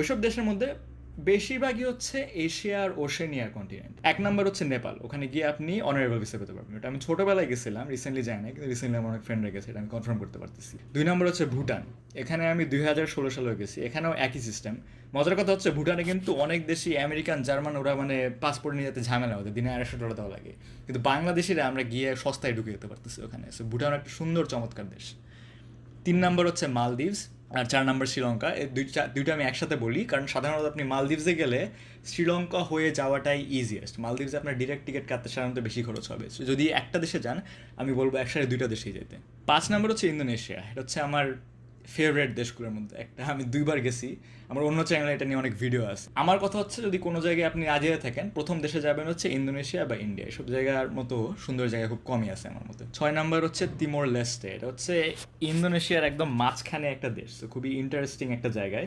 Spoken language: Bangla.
ওইসব দেশের মধ্যে বেশিরভাগই হচ্ছে এশিয়া আর ওশেনিয়ার কন্টিনেন্ট। এক নম্বর হচ্ছে নেপাল, ওখানে গিয়ে আপনি অনারেবল ভিসা পেতে পারবেন। এটা আমি ছোটোবেলায় গেছিলাম, রিসেন্টলি যাই না, কিন্তু রিসেন্টলি আমার অনেক ফ্রেন্ডরা গেছে, এটা আমি কনফার্ম করতে পারতেছি। দুই নম্বর হচ্ছে ভুটান, এখানে আমি 2016 সালেও গেছি, এখানেও একই সিস্টেম। মজার কথা হচ্ছে ভুটানে কিন্তু অনেক দেশি আমেরিকান জার্মান ওরা মানে পাসপোর্ট নিয়ে যেতে ঝামেলা হতো, দিনে $250 দেওয়া লাগে, কিন্তু বাংলাদেশিরা আমরা গিয়ে সস্তায় ঢুকে যেতে পারতেছি ওখানে। সো ভুটান একটা সুন্দর চমৎকার দেশ। তিন নম্বর হচ্ছে মালদ্বীপস, আর চার নম্বর শ্রীলঙ্কা। এই দুইটা আমি একসাথে বলি কারণ সাধারণত আপনি মালদ্বীপসে গেলে শ্রীলঙ্কা হয়ে যাওয়াটাই ইজিয়েস্ট। মালদ্বীপসে আপনার ডিরেক্ট টিকিট কাটতে সাধারণত বেশি খরচ হবে। So, যদি একটা দেশে যান আমি বলবো একসাথে দুইটা দেশেই যেতে। পাঁচ নম্বর হচ্ছে ইন্দোনেশিয়া, এটা হচ্ছে আমার ফেভারিট দেশগুলোর মধ্যে একটা, আমি 2বার গেছি, আমার অন্য চ্যানেলে এটা নিয়ে অনেক ভিডিও আছে। আমার কথা হচ্ছে যদি কোনো জায়গায় আপনি আজে থাকেন, প্রথম দেশে যাবেন হচ্ছে ইন্দোনেশিয়া বা ইন্ডিয়া, এসব জায়গার মতো সুন্দর জায়গা খুব কমই আছে আমার মতে। ছয় নাম্বার হচ্ছে তিমোর লেস্টে, এটা হচ্ছে ইন্দোনেশিয়ার একদম মাঝখানে একটা দেশ, তো খুবই ইন্টারেস্টিং একটা জায়গায়।